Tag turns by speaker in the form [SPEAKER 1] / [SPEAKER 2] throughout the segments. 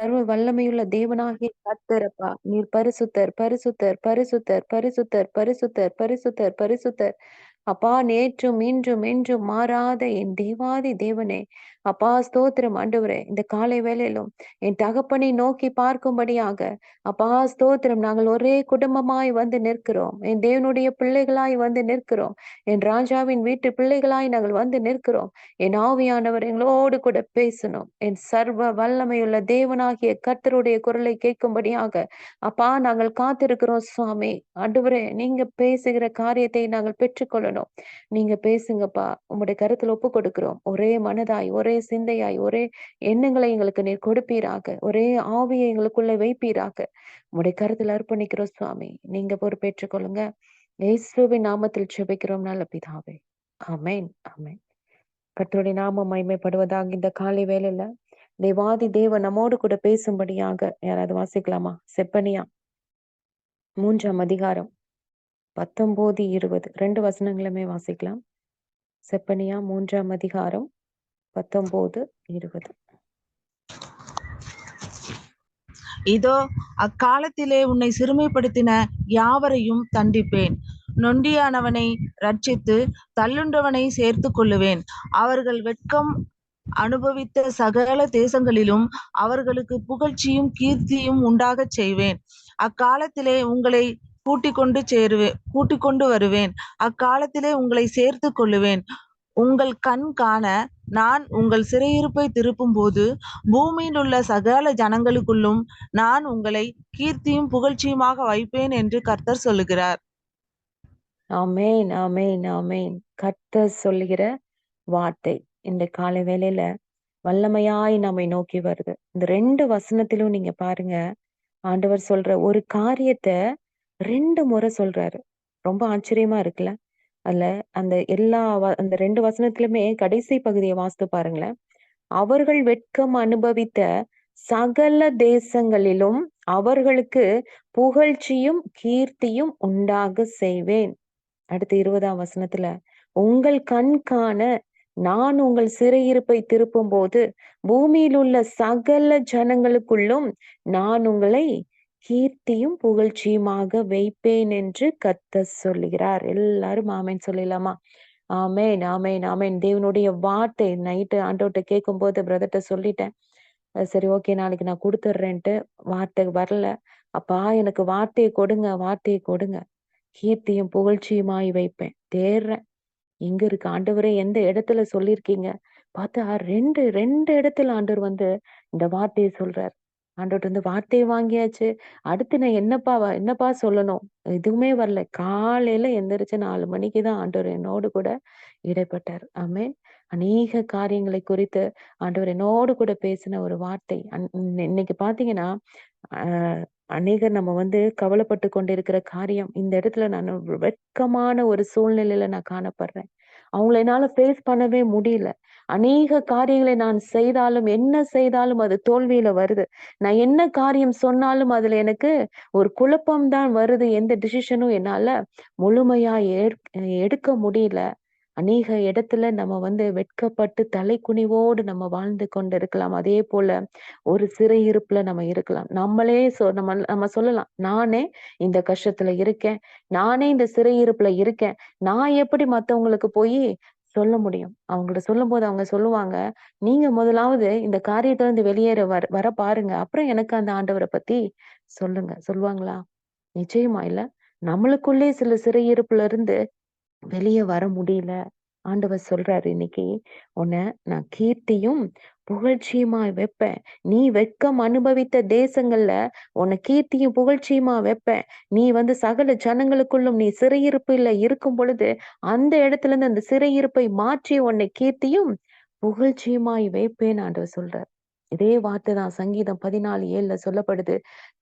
[SPEAKER 1] சர்வ வல்லமையுள்ள தேவனாகிய கர்த்தரப்பா, நீர் பரிசுத்தர், பரிசுத்தர், பரிசுத்தர், பரிசுத்தர், பரிசுத்தர், பரிசுத்தர், பரிசுத்தர். அப்பா, நேற்றும் இன்றும் என்றும் மாறாத என் தேவாதி தேவனே, அப்பா ஸ்தோத்திரம் ஆண்டவரே. இந்த காலை வேளையிலும் என் தகப்பனை நோக்கி பார்க்கும்படியாக, அப்பா ஸ்தோத்திரம், நாங்கள் ஒரே குடும்பமாய் வந்து நிற்கிறோம். என் தேவனுடைய பிள்ளைகளாய் வந்து நிற்கிறோம். என் ராஜாவின் வீட்டு பிள்ளைகளாய் நாங்கள் வந்து நிற்கிறோம். என் ஆவியானவர் எங்களோடு கூட பேசணும். என் சர்வ வல்லமையுள்ள தேவனாகிய கர்த்தருடைய குரலை கேட்கும்படியாக, அப்பா நாங்கள் காத்திருக்கிறோம் சுவாமி. ஆண்டவரே, நீங்க பேசுகிற காரியத்தை நாங்கள் பெற்றுக்கொள்ளணும். நீங்க பேசுங்கப்பா. உம்முடைய கருத்துல ஒப்பு கொடுக்கிறோம். ஒரே மனதாய், ஒரே சிந்தையாய், ஒரே எண்ணங்களை எங்களுக்கு நீர் கொடுப்பீராக. ஒரே ஆவியை எங்களுக்குள்ள வைப்பீராக. உம்முடைய கருத்துல அர்ப்பணிக்கிறோம் சுவாமி. நீங்க பொறுப்பேற்றுக் கொள்ளுங்க. இயேசுவின் நாமத்தில் ஜெபிக்கிறோம் நல்ல பிதாவே. ஆமென், ஆமென். கர்த்தருடைய நாமம் மகிமைப்படுவதாக. இந்த காலை வேளையில தேவாதி தேவன் நம்மோடு கூட பேசும்படியாக யாராவது வாசிக்கலாமா? செப்பனியா 3ஆம் அதிகாரம் 19, 20 2 வசனங்களுமே வாசிக்கலாம். செப்பனியா 3ஆம் அதிகாரம் 19, 20.
[SPEAKER 2] இதோ அக்காலத்திலே உன்னை சிறுமைப்படுத்தின யாவரையும் தண்டிப்பேன். நொண்டியானவனை ரட்சித்து தள்ளுண்டவனை சேர்த்து கொள்ளுவேன். அவர்கள் வெட்கம் அனுபவித்த சகல தேசங்களிலும் அவர்களுக்கு புகழ்ச்சியும் கீர்த்தியும் உண்டாகச் செய்வேன். அக்காலத்திலே உங்களை கூட்டிக் கொண்டு வருவேன். அக்காலத்திலே உங்களை சேர்த்து கொள்ளுவேன். உங்கள் கண் காண நான் உங்கள் சிறையிருப்பை திருப்பும்போது பூமியில் உள்ள சகல ஜனங்களுக்குள்ளும் நான் உங்களை கீர்த்தியும் புகழ்ச்சியுமாக வைப்பேன் என்று கர்த்தர் சொல்லுகிறார்.
[SPEAKER 1] ஆமென், ஆமென், ஆமென். கர்த்தர் சொல்லுகிற வார்த்தை இந்த காலை வேளையில வல்லமையாய் நம்மை நோக்கி வருது. இந்த 2 வசனத்திலும் நீங்க பாருங்க, ஆண்டவர் சொல்ற ஒரு காரியத்தை 2 முறை சொல்றாரு. ரொம்ப ஆச்சரியமா இருக்குல்ல? அதுல அந்த அந்த 2 வசனத்திலுமே கடைசி பகுதியை வாசித்து பாருங்களேன். அவர்கள் வெட்கம் அனுபவித்த சகல தேசங்களிலும் அவர்களுக்கு புகழ்ச்சியும் கீர்த்தியும் உண்டாக செய்வேன். அடுத்து 20ஆம் வசனத்துல, உங்கள் கண் காண நான் உங்கள் சிறையிருப்பை திருப்பும்போது பூமியில் உள்ள சகல ஜனங்களுக்குள்ளும் நான் உங்களை கீர்த்தியும் புகழ்ச்சியுமாக வைப்பேன் என்று கர்த்தர் சொல்லுகிறார். எல்லாரும் ஆமென் சொல்லலாமா? ஆமென், ஆமென், ஆமென். தேவனுடைய வார்த்தை நைட்டு ஆண்டவர்ட்ட கேட்கும்போது பிரதர்ட்ட சொல்லிட்டேன். சரி, ஓகே, நாளைக்கு நான் குடுத்துடுறேன்ட்டு. வார்த்தை வரல. அப்பா எனக்கு வார்த்தையை கொடுங்க, வார்த்தையை கொடுங்க. கீர்த்தியும் புகழ்ச்சியுமாய் வைப்பேன். தேடுறேன். எங்க இருக்கு ஆண்டவரே? எந்த இடத்துல சொல்லியிருக்கீங்க? பார்த்தா 2 இடத்துல ஆண்டவர் வந்து இந்த வார்த்தையை சொல்றார். ஆண்டவர்ட்ட இருந்து வார்த்தையை வாங்கியாச்சு. அடுத்து நான் என்னப்பா சொல்லணும்? எதுவுமே வரல. காலையில எந்திரிச்சு 4 மணிக்கு தான் ஆண்டவர் என்னோடு கூட இடைப்பட்டார். ஆமென். அநேக காரியங்களை குறித்து ஆண்டவர் என்னோடு கூட பேசின ஒரு வார்த்தை. இன்னைக்கு பார்த்தீங்கன்னா, அ அநேகர் நம்ம வந்து கவலைப்பட்டு கொண்டிருக்கிற காரியம், இந்த இடத்துல நான் ஒரு வெட்கமான ஒரு சூழ்நிலையில நான் காணப்படுறேன். அவங்கள என்னால ஃபேஸ் பண்ணவே முடியல. அநேக காரியங்களை நான் செய்தாலும், என்ன செய்தாலும் அது தோல்வியில வருது. நான் என்ன காரியம் சொன்னாலும் அதுல எனக்கு ஒரு குழப்பம் தான் வருது. எந்த டிசிஷனும் என்னால முழுமையா எடுக்க முடியல. அநேக இடத்துல நம்ம வந்து வெட்கப்பட்டு தலைக்குனிவோடு நம்ம வாழ்ந்து கொண்டு இருக்கலாம். அதே போல ஒரு சிறையிருப்புல நம்ம இருக்கலாம். நம்மளே நம்ம சொல்லலாம், நானே இந்த கஷ்டத்துல இருக்கேன். நானே இந்த சிறையிருப்புல இருக்கேன். நான் எப்படி மத்தவங்களுக்கு போயி சொல்ல முடியும்? அவங்கள்ட்ட சொல்லும்போது அவங்க சொல்லுவாங்க, "நீங்க முதலாவது இந்த காரியத்துல இருந்து வெளியேற வர பாருங்க. அப்புறம் எனக்கு அந்த ஆண்டவர பத்தி சொல்லுங்க." சொல்லுவாங்களா? நிச்சயமா இல்ல. நம்மளுக்குள்ளே சில சிறையிருப்புல இருந்து வெளிய வர முடியல. ஆண்டவர் சொல்றாரு இன்னைக்கு, உன்ன நான் கீர்த்தியும், புகழ்ச்சியுமாய் வைப்பேன். நீ வெட்கம் அனுபவித்த தேசங்கள்ல உன்னை கீர்த்தியும், புகழ்ச்சியுமா வைப்பேன். நீ வந்து சகல ஜனங்களுக்குள்ளும் நீ சிறையிருப்புல இருக்கும் பொழுது, அந்த இடத்துல இருந்து அந்த சிறையிருப்பை மாற்றி உன்னை கீர்த்தியும், புகழ்ச்சியுமாய் வைப்பேன்னு ஆண்டவர் சொல்றார். இதே வார்த்தை தான் சங்கீதம் 14:7 சொல்லப்படுது.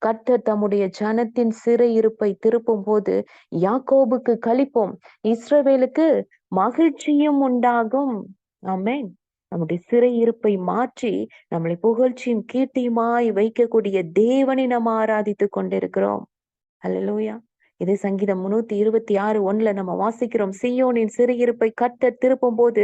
[SPEAKER 1] கர்த்தர் தம்முடைய ஜனத்தின் சிறையிருப்பை திருப்பும்போது, யாக்கோபுக்கு களிப்பும், இஸ்ரவேலுக்கு மகிழ்ச்சியும் உண்டாகும். ஆமென். நம்முடைய சிறையிருப்பை மாற்றி நம்மளை புகழ்ச்சியும் கீர்த்தியுமாய் வைக்கக்கூடிய தேவனை நம்ம ஆராதித்துக் கொண்டிருக்கிறோம். அல்லேலூயா. இதே சங்கீதம் 326:1 நம்ம வாசிக்கிறோம். சீயோனின் சிறையிருப்பை கர்த்தர் திருப்பும்போது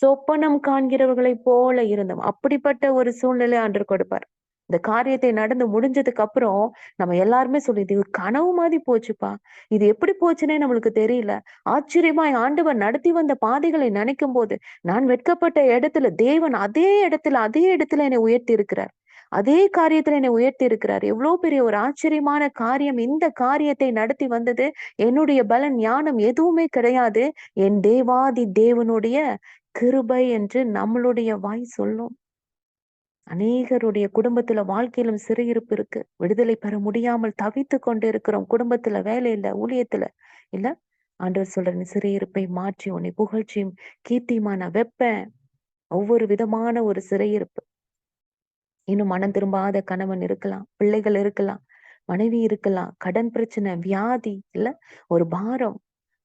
[SPEAKER 1] சொப்பனம் காண்கிறவர்களைப் போல இருந்தோம். அப்படிப்பட்ட ஒரு சூழ்நிலை ஆண்டவர் கொடுப்பார். இந்த காரியத்தை நடந்து முடிஞ்சதுக்கு அப்புறம் நம்ம எல்லாருமே சொல்லி, இது ஒரு கனவு மாதிரி போச்சுப்பா. இது எப்படி போச்சுன்னே நம்மளுக்கு தெரியல. ஆச்சரியமாய் ஆண்டவர் நடத்தி வந்த பாதைகளை நினைக்கும் போது, நான் வெட்கப்பட்ட இடத்துல தேவன் அதே இடத்துல என்னை உயர்த்தி இருக்கிறார். அதே காரியத்துல என்னை உயர்த்தி இருக்கிறார். எவ்வளவு பெரிய ஒரு ஆச்சரியமான காரியம். இந்த காரியத்தை நடத்தி வந்தது என்னுடைய பலன், ஞானம் எதுவுமே கிடையாது. என் தேவாதி தேவனுடைய கிருபை என்று நம்மளுடைய வாய் சொல்லும். அநேகருடைய குடும்பத்துல வாழ்க்கையிலும் சிறையிருப்பு இருக்கு. விடுதலை பெற முடியாமல் தவித்துக் கொண்டு இருக்கிறோம். குடும்பத்துல, வேலையில, ஊழியத்துல. இல்ல, ஆண்டவர் சொல்ற, நீ சிறையிருப்பை மாற்றி உன்னை புகழ்ச்சியும் கீர்த்தியுமா நான் வைப்பேன். ஒவ்வொரு விதமான ஒரு சிறையிருப்பு. இன்னும் மனம் திரும்பாத கணவன் இருக்கலாம், பிள்ளைகள் இருக்கலாம், மனைவி இருக்கலாம், கடன் பிரச்சனை, வியாதி, இல்ல ஒரு பாரம்,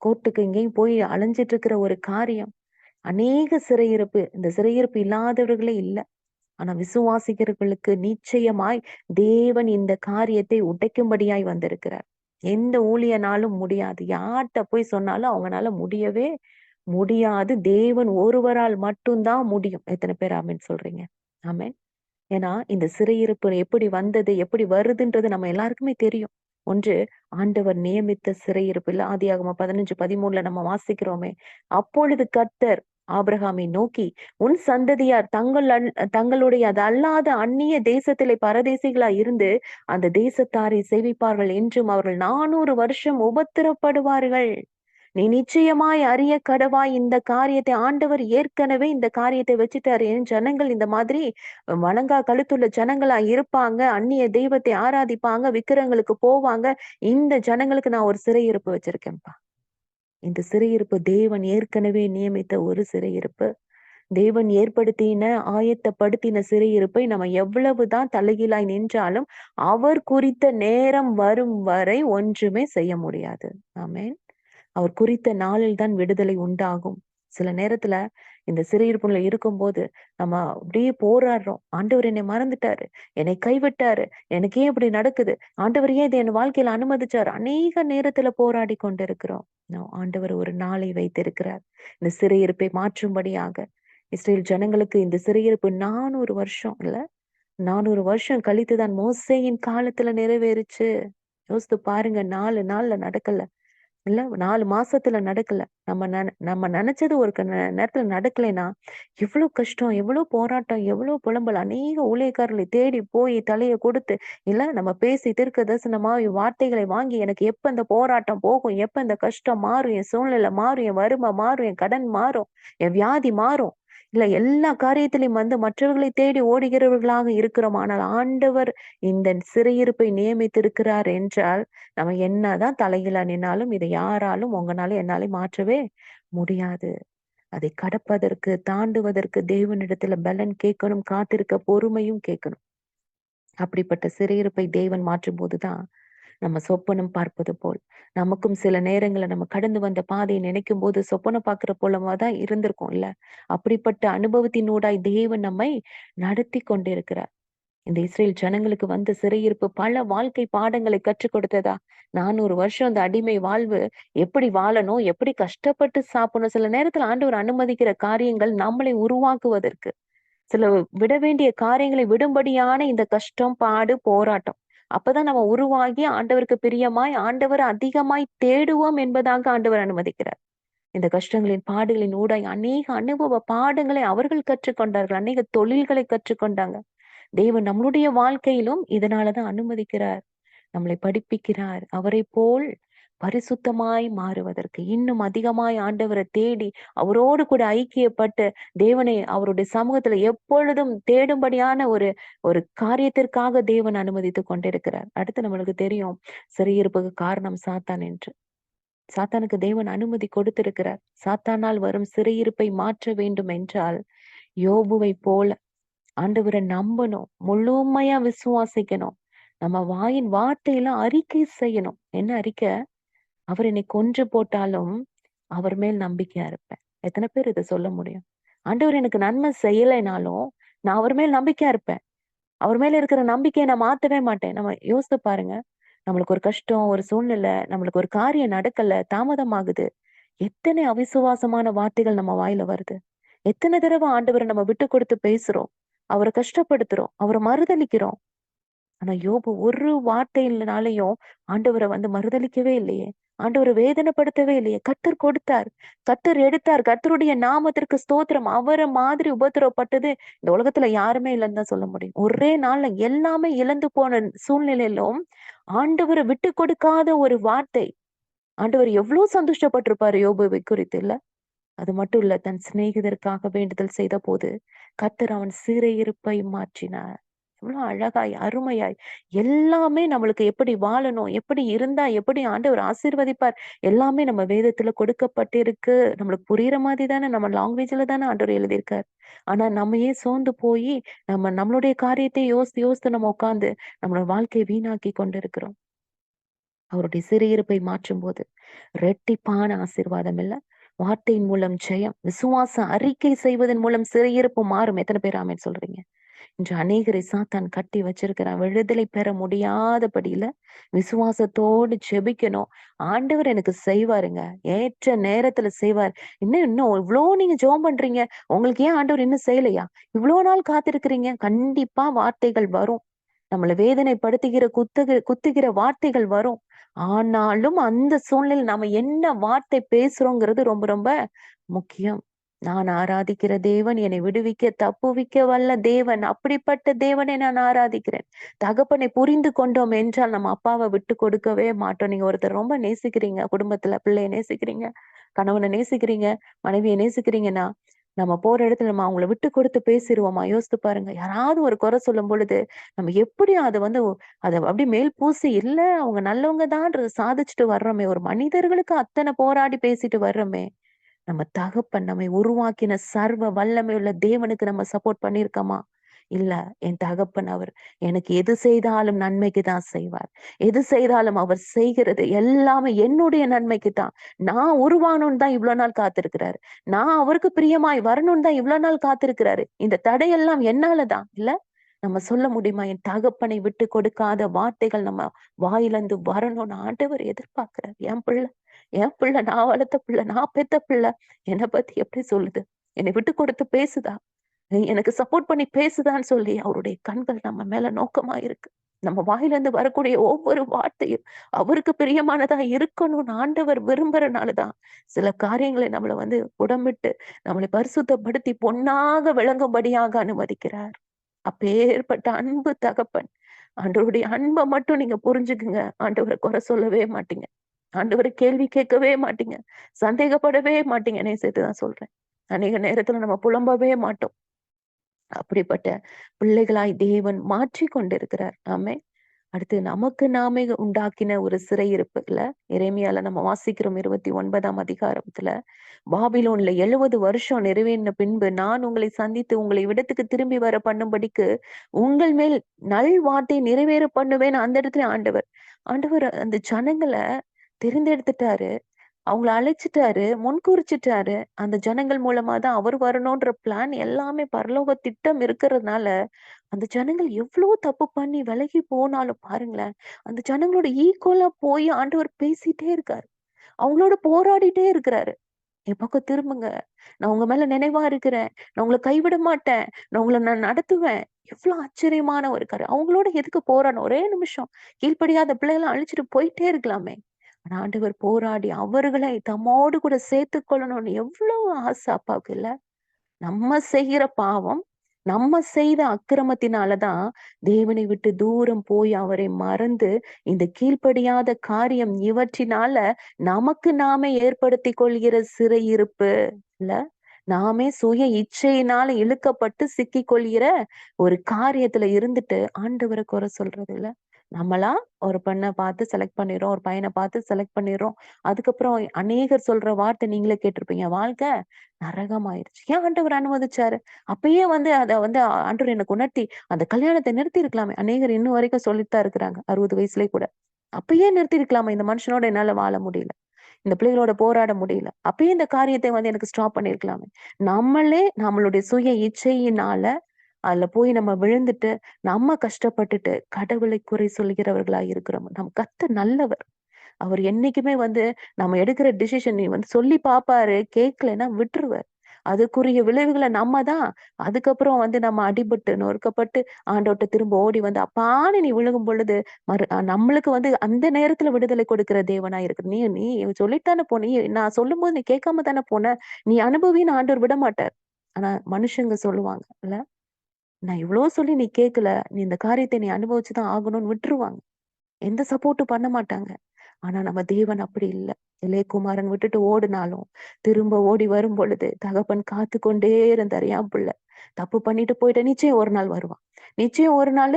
[SPEAKER 1] கோர்ட்டுக்கு எங்கேயும் போய் அலைஞ்சிட்டு இருக்கிற ஒரு காரியம். அநேக சிறையிருப்பு. இந்த சிறையிருப்பு இல்லாதவர்களே இல்ல. ஆனா விசுவாசிக்கிறவர்களுக்கு நிச்சயமாய் தேவன் இந்த காரியத்தை உடைக்கும்படியாய் வந்திருக்கிறார். எந்த ஊழியனாலும் முடியாது. யார்கிட்ட போய் சொன்னாலும் அவங்கனால முடியவே முடியாது. தேவன் ஒருவரால் மட்டும்தான் முடியும். எத்தனை பேர் ஆமென் சொல்றீங்க? ஆமென். ஏன்னா இந்த சிறையிருப்பு எப்படி வந்தது, எப்படி வருதுன்றது நம்ம எல்லாருக்குமே தெரியும். ஒன்று, ஆண்டவர் நியமித்த சிறையிருப்பு. இல்ல, ஆதியாகமம் 15:13 நம்ம வாசிக்கிறோமே, அப்பொழுது கர்த்தர் ஆபிரகாமை நோக்கி, உன் சந்ததியார் தங்களுடைய அது அல்லாத அந்நிய தேசத்திலே பரதேசிகளாய் இருந்து அந்த தேசத்தாரை சேவிப்பார்கள் என்றும் அவர்கள் 400 வருஷம் உபத்திரப்படுவார்கள். நீ நிச்சயமாய் அறிய கடவாய். இந்த காரியத்தை ஆண்டவர் ஏற்கனவே இந்த காரியத்தை வச்சுட்டாரு. என் ஜனங்கள் இந்த மாதிரி வணங்கா கழுத்துள்ள ஜனங்களா இருப்பாங்க, அந்நிய தெய்வத்தை ஆராதிப்பாங்க, விக்கிரங்களுக்கு போவாங்க. இந்த ஜனங்களுக்கு நான் ஒரு சிறையிருப்பு வச்சிருக்கேன்ப்பா. இந்த சிறையிருப்பு தேவன் ஏற்கனவே நியமித்த ஒரு சிறையிருப்பு. தேவன் ஏற்படுத்தின, ஆயத்தப்படுத்தின சிறையிருப்பை நம்ம எவ்வளவுதான் தலைகீழாய் நின்றாலும் அவர் குறித்த நேரம் வரும் வரை ஒன்றுமே செய்ய முடியாது. ஆமென். அவர் குறித்த நாளில் தான் விடுதலை உண்டாகும். சில நேரத்துல இந்த சிறையிருப்புல இருக்கும்போது நம்ம அப்படியே போராடுறோம். ஆண்டவர் என்னை மறந்துட்டாரு, என்னை கைவிட்டாரு, எனக்கு ஏன் இப்படி நடக்குது, ஆண்டவர் ஏன் இதை என் வாழ்க்கையில அனுமதிச்சாரு, அநேக நேரத்துல போராடி கொண்டிருக்கிறோம். ஆண்டவர் ஒரு நாளை வைத்திருக்கிறார் இந்த சிறையிருப்பை மாற்றும்படியாக. இஸ்ரேல் ஜனங்களுக்கு இந்த சிறையிருப்பு 400 வருஷம் இல்ல, 400 வருஷம் கழித்துதான் மோசேயின் காலத்துல நிறைவேறுச்சு. யோசித்து பாருங்க. 4 நாள்ல நடக்கல, இல்ல 4 மாசத்துல நடக்கல. நம்ம நினைச்சது ஒரு நேரத்துல நடக்கலைன்னா எவ்வளவு கஷ்டம், எவ்வளவு போராட்டம், எவ்வளவு புலம்பல். அநேக ஊழியக்காரர்களை தேடி போய் தலையை கொடுத்து, இல்ல நம்ம பேசி தீர்க்க தரிசனமா வார்த்தைகளை வாங்கி, எனக்கு எப்ப இந்த போராட்டம் போகும், எப்ப இந்த கஷ்டம் மாறும், என் சூழ்நிலை மாறும், என் வறுமை மாறும், என் கடன் மாறும், என் வியாதி மாறும், இல்ல எல்லா காரியத்திலையும் வந்து மற்றவர்களை தேடி ஓடுகிறவர்களாக இருக்கிறோம். ஆனால் ஆண்டவர் இந்த சிறையிருப்பை நியமித்திருக்கிறார் என்றால், நம்ம என்னதான் தலைகீழா நின்னாலும் இதை யாராலும் உங்கனால என்னால மாற்றவே முடியாது. அதை கடப்பதற்கு, தாண்டுவதற்கு தேவனிடத்துல பலன் கேட்கணும், காத்திருக்க பொறுமையும் கேட்கணும். அப்படிப்பட்ட சிறையிருப்பை தேவன் மாற்றும் போதுதான் நம்ம சொப்பனம் பார்ப்பது போல், நமக்கும் சில நேரங்கள்ல நம்ம கடந்து வந்த பாதையை நினைக்கும் போது சொப்பனம் பார்க்கிற போலவாதான் இருந்திருக்கும் இல்ல. அப்படிப்பட்ட அனுபவத்தினூடாய் தேவன் நம்மை நடத்தி கொண்டிருக்கிறார். இந்த இஸ்ரேல் ஜனங்களுக்கு வந்த சிறையிருப்பு பல வாழ்க்கை பாடங்களை கற்றுக் கொடுத்ததா. 400 வருஷம் அந்த அடிமை வாழ்வு, எப்படி வாழணும், எப்படி கஷ்டப்பட்டு சாப்பிடணும். சில நேரத்துல ஆண்டவர் அனுமதிக்கிற காரியங்கள் நம்மளை உருவாக்குவதற்கு, சில விட வேண்டிய காரியங்களை விடும்படியான இந்த கஷ்டம், பாடு, போராட்டம். அப்பதான் நம்ம உருவாகி ஆண்டவருக்கு பிரியமாய், ஆண்டவர் அதிகமாய் தேடுவோம் என்பதாக ஆண்டவர் அனுமதிக்கிறார். இந்த கஷ்டங்களின் பாடுகளின் ஊடாய் அநேக அனுபவ பாடங்களை அவர்கள் கற்றுக்கொண்டார்கள். அநேக தொழில்களை கற்றுக்கொண்டாங்க. தேவன் நம்மளுடைய வாழ்க்கையிலும் இதனாலதான் அனுமதிக்கிறார். நம்மளை படிப்பிக்கிறார். அவரை போல் பரிசுத்தமாய் மாறுவதற்கு, இன்னும் அதிகமாய் ஆண்டவரை தேடி அவரோடு கூட ஐக்கியப்பட்டு தேவனை அவருடைய சமூகத்துல எப்பொழுதும் தேடும்படியான ஒரு ஒரு காரியத்திற்காக தேவன் அனுமதித்துக் கொண்டிருக்கிறார். அடுத்து நம்மளுக்கு தெரியும் சிறையிருப்புக்கு காரணம் சாத்தான் என்று. சாத்தானுக்கு தேவன் அனுமதி கொடுத்திருக்கிறார். சாத்தானால் வரும் சிறையிருப்பை மாற்ற வேண்டும் என்றால் யோபுவை போல ஆண்டவரை நம்பணும், முழுமையா விசுவாசிக்கணும். நம்ம வாயின் வார்த்தையெல்லாம் அறிக்கை செய்யணும். என்ன அறிக்கை? அவர் என்னை கொன்று போட்டாலும் அவர் மேல் நம்பிக்கையா இருப்பேன். எத்தனை பேர் இதை சொல்ல முடியும்? ஆண்டவர் எனக்கு நன்மை செய்யலைனாலும் நான் அவர் மேல் நம்பிக்கையா இருப்பேன். அவர் மேல இருக்கிற நம்பிக்கையை நான் மாத்தவே மாட்டேன். நம்ம யோசித்து பாருங்க. நம்மளுக்கு ஒரு கஷ்டம், ஒரு சூழ்நிலை, நம்மளுக்கு ஒரு காரியம் நடக்கல, தாமதமாகுது. எத்தனை அவிசுவாசமான வார்த்தைகள் நம்ம வாயில வருது. எத்தனை தடவை ஆண்டவரை நம்ம விட்டு கொடுத்து பேசுறோம், அவரை கஷ்டப்படுத்துறோம், அவரை மறுதலிக்கிறோம். ஆனா யோபு ஒரு வார்த்தையினாலையும் ஆண்டவரை மறுதலிக்கவே இல்லையே. ஆண்டவரை வேதனைப்படுத்தவே இல்லையே. கர்த்தர் கொடுத்தார், கர்த்தர் எடுத்தார். கர்த்தருடைய நாமத்திற்கு ஸ்தோத்திரம். அவரை மாதிரி உபத்திரவப்பட்டது இந்த உலகத்துல யாருமே இல்லைன்னு தான் சொல்ல முடியும். ஒரே நாள்ல எல்லாமே இழந்து போன சூழ்நிலையிலும் ஆண்டவரை விட்டு கொடுக்காத ஒரு வார்த்தை. ஆண்டவர் எவ்வளவு சந்தோஷப்பட்டிருப்பாரு யோபுவை குறித்து இல்ல. அது மட்டும் இல்ல, தன் சிநேகிதருக்காக வேண்டுதல் செய்த போது கர்த்தர் அவன் சிறையிருப்பை மாற்றினார். எவ்வளவு அழகாய், அருமையாய் எல்லாமே நம்மளுக்கு எப்படி வாழணும், எப்படி இருந்தா எப்படி ஆண்டவர் ஆசீர்வதிப்பார், எல்லாமே நம்ம வேதத்துல கொடுக்கப்பட்டிருக்கு. நம்மளுக்கு புரியுற மாதிரி தானே, நம்ம லாங்குவேஜ்ல தானே ஆண்டவர் எழுதியிருக்கார். ஆனா நம்ம ஏன் சோர்ந்து போய் நம்மளுடைய காரியத்தை யோசித்து யோசித்து நம்ம உட்கார்ந்து நம்மளோட வாழ்க்கையை வீணாக்கி கொண்டிருக்கிறோம். அவருடைய சிறையிருப்பை மாற்றும்போது இரட்டிப்பான ஆசீர்வாதம் இல்ல, வார்த்தையின் மூலம் ஜெயம், விசுவாச அறிக்கை செய்வதன் மூலம் சிறையிருப்பு மாறும். எத்தனை பேர் ஆமென் சொல்றீங்க? இன்று அநேகரை சாத்தான் கட்டி வச்சிருக்கிறான். விடுதலை பெற முடியாதபடியில விசுவாசத்தோடு ஜெபிக்கணும். ஆண்டவர் எனக்கு செய்வாருங்க. ஏற்ற நேரத்துல செய்வார். இன்னும் இன்னும் இவ்ளோ நீங்க ஜெபம் பண்றீங்க. உங்களுக்கு ஏன் ஆண்டவர் இன்னும் செய்யலையா? இவ்ளோ நாள் காத்திருக்கிறீங்க. கண்டிப்பா வார்த்தைகள் வரும். நம்மள வேதனைப்படுத்துகிற குத்துகிற வார்த்தைகள் வரும். ஆனாலும் அந்த சூழ்நிலையில நாம என்ன வார்த்தை பேசுறோங்கிறது ரொம்ப ரொம்ப முக்கியம். நான் ஆராதிக்கிற தேவன் என்னை விடுவிக்க தப்புவிக்க வல்ல தேவன். அப்படிப்பட்ட தேவனை நான் ஆராதிக்கிறேன். தகப்பனை புரிந்து கொண்டோம் என்றால் நம்ம அப்பாவை விட்டு கொடுக்கவே மாட்டோம். நீங்க ஒருத்தர் ரொம்ப நேசிக்கிறீங்க, குடும்பத்துல பிள்ளைய நேசிக்கிறீங்க, கணவனை நேசிக்கிறீங்க, மனைவியை நேசிக்கிறீங்கன்னா, நம்ம போற இடத்துல நம்ம அவங்கள விட்டு கொடுத்து பேசிருவோமா? யோசித்து பாருங்க. யாராவது ஒரு குறை சொல்லும் பொழுது நம்ம எப்படி அத அப்படியே மேல் பூசி இல்ல அவங்க நல்லவங்க தான்றத சாதிச்சுட்டு வர்றோமே, ஒரு மனிதர்களுக்கு அத்தனை போராடி பேசிட்டு வர்றோமே, நம்ம தகப்பன் நம்மை உருவாக்கின சர்வ வல்லமையுள்ள தேவனுக்கு நம்ம சப்போர்ட் பண்ணியிருக்கோமா? இல்ல. என் தகப்பன் அவர் எனக்கு எது செய்தாலும் நன்மைக்கு தான் செய்வார். எது செய்தாலும் அவர் செய்கிறது எல்லாமே என்னுடைய நன்மைக்கு தான். நான் உருவாகணும்னு தான் இவ்வளவு நாள் காத்திருக்கிறாரு. நான் அவருக்கு பிரியமாய் வரணும்னு தான் இவ்வளவு நாள் காத்திருக்கிறாரு. இந்த தடையெல்லாம் என்னால தான் இல்ல. நம்ம சொல்ல முடியுமா? என் தகப்பனை விட்டு கொடுக்காத வார்த்தைகள் நம்ம வாயிலிருந்து வரணும்னு ஆண்டவர் எதிர்பார்க்கிறார். என் பிள்ளை நான் வளர்த்த பிள்ளை, நான் பெத்த பிள்ளை என்னை பத்தி எப்படி சொல்லுது? என்னை விட்டு கொடுத்து பேசுதா? எனக்கு சப்போர்ட் பண்ணி பேசுதான்னு சொல்லி அவருடைய கண்கள் நம்ம மேல நோக்கமா இருக்கு. நம்ம வாயிலிருந்து வரக்கூடிய ஒவ்வொரு வார்த்தையும் அவருக்கு பிரியமானதா இருக்கணும்னு ஆண்டவர் விரும்புறனாலதான் சில காரியங்களை நம்மள உடம்பிட்டு நம்மளை பரிசுத்தப்படுத்தி பொன்னாக விளங்கும்படியாக அனுமதிக்கிறார். அப்பேற்பட்ட அன்பு தகப்பன். ஆண்டவருடைய அன்பை மட்டும் நீங்க புரிஞ்சுக்குங்க. ஆண்டவரை குறை சொல்லவே மாட்டீங்க. ஆண்டவரை கேள்வி கேட்கவே மாட்டீங்க. சந்தேகப்படவே மாட்டீங்க. என்னைய சேர்த்துதான் சொல்றேன். அநேக நேரத்துல நம்ம புலம்பவே மாட்டோம். அப்படிப்பட்ட பிள்ளைகளாய் தேவன் மாற்றிக் கொண்டிருக்கிறார். ஆமென். அடுத்து நமக்கு நாமே உண்டாக்கின ஒரு சிறையிருப்பு இல்ல. எரேமியால நம்ம வாசிக்கிறோம் 29ஆம் அதிகாரத்துல. பாபிலோன்ல 70 வருஷம் நிறைவேறின பின்பு நான் உங்களை சந்தித்து உங்களை இவ்விடத்துக்கு திரும்பி வர பண்ணும்படிக்கு உங்கள் மேல் நல் வார்த்தை நிறைவேற பண்ணுவேன். அந்த இடத்துல ஆண்டவர் அந்த ஜனங்களை தெரிந்தெடுத்துட்டாரு. அவங்கள அழைச்சிட்டாரு, முன்குறிச்சிட்டாரு. அந்த ஜனங்கள் மூலமா தான் அவர் வரணும்ன்ற பிளான் எல்லாமே பரலோக திட்டம் இருக்கிறதுனால, அந்த ஜனங்கள் எவ்ளோ தப்பு பண்ணி விலகி போனாலும் பாருங்களேன், அந்த ஜனங்களோட ஈக்குவலா போய் ஆண்டவர் பேசிட்டே இருக்காரு. அவங்களோட போராடிட்டே இருக்கிறாரு. என் பக்கம் திரும்புங்க. நான் உங்க மேல நினைவா இருக்கிறேன். நான் உங்கள கைவிட மாட்டேன். நான் நடத்துவேன். எவ்ளோ ஆச்சரியமான ஒரு காரியம். அவங்களோட எதுக்கு போராடணும்? ஒரே நிமிஷம் கீழ்ப்படியாத பிள்ளைகள அழிச்சிட்டு போயிட்டே இருக்கலாமே. ஆனா ஆண்டவர் போராடி அவர்களை தம்மோடு கூட சேர்த்துக் கொள்ளணும்னு எவ்வளவு ஆசை அப்பாவுக்கு இல்ல. நம்ம செய்கிற பாவம், நம்ம செய்த அக்கிரமத்தினாலதான் தேவனை விட்டு தூரம் போய் அவரை மறந்து இந்த கீழ்ப்படியாத காரியம் இவற்றினால நமக்கு நாமே ஏற்படுத்திக் கொள்கிற சிறையிருப்பு இல்ல. நாமே சுய இச்சையினால இழுக்கப்பட்டு சிக்கிக் கொள்கிற ஒரு காரியத்துல இருந்துட்டு ஆண்டவரை குறை சொல்றது இல்ல. நம்மளா ஒரு பெண்ணை பார்த்து செலக்ட் பண்ணிடுறோம், ஒரு பையனை பார்த்து செலக்ட் பண்ணிடுறோம். அதுக்கப்புறம் அநேகர் சொல்ற வார்த்தை நீங்களே கேட்டிருப்பீங்க, வாழ்க்கை நரகமாயிருச்சு. ஏன் ஆண்டவர் அனுமதிச்சாரு? அப்பயே அத ஆண்டவர் எனக்கு உணர்த்தி அந்த கல்யாணத்தை நிறுத்தி இருக்கலாமே. அநேகர் இன்னும் வரைக்கும் சொல்லித்தான் இருக்கிறாங்க. 60 வயசுலயே கூட. அப்பயே நிறுத்தி இருக்கலாமே. இந்த மனுஷனோட என்னால வாழ முடியல. இந்த பிள்ளைகளோட போராட முடியல. அப்பயே இந்த காரியத்தை எனக்கு ஸ்டாப் பண்ணிருக்கலாமே. நம்மளே நம்மளுடைய சுய இச்சையினால அதுல போய் நம்ம விழுந்துட்டு, நம்ம கஷ்டப்பட்டுட்டு கடவுளை குறை சொல்கிறவர்களா இருக்கிறோம். கர்த்தர் நல்லவர். அவர் என்னைக்குமே நம்ம எடுக்கிற டிசிஷன் நீ சொல்லி பாப்பாரு, கேட்கலைன்னா விட்டுருவார். அதுக்குரிய விளைவுகளை நம்ம தான். அதுக்கப்புறம் நம்ம அடிபட்டு நொறுக்கப்பட்டு ஆண்டவர்ட்ட திரும்ப ஓடி வந்து அப்பான்னு நீ விழுகும் பொழுது நம்மளுக்கு அந்த நேரத்துல விடுதலை கொடுக்கிற தேவனா இருக்கு. நீ நீ சொல்லித்தானே போன, நீ நான் சொல்லும்போது நீ கேட்காம தானே போன, நீ அனுபவின்னு ஆண்டவர் விட மாட்டார். ஆனா மனுஷங்க சொல்லுவாங்க இல்ல, நான் இவ்வளவு சொல்லி நீ கேட்கல, நீ இந்த காரியத்தை நீ அனுபவிச்சுதான் ஆகணும்னு விட்டுருவாங்க. எந்த சப்போர்ட்டும் பண்ண மாட்டாங்க. ஆனா நம்ம தேவன் அப்படி இல்ல. இளையகுமாரன் விட்டுட்டு ஓடினாலும் திரும்ப ஓடி வரும் பொழுது தகப்பன் காத்து கொண்டே இருந்தார். என் புள்ள தப்பு பண்ணிட்டு போயிட்ட, நிச்சயம் ஒரு நாள் வருவான். நிச்சயம் ஒரு நாள்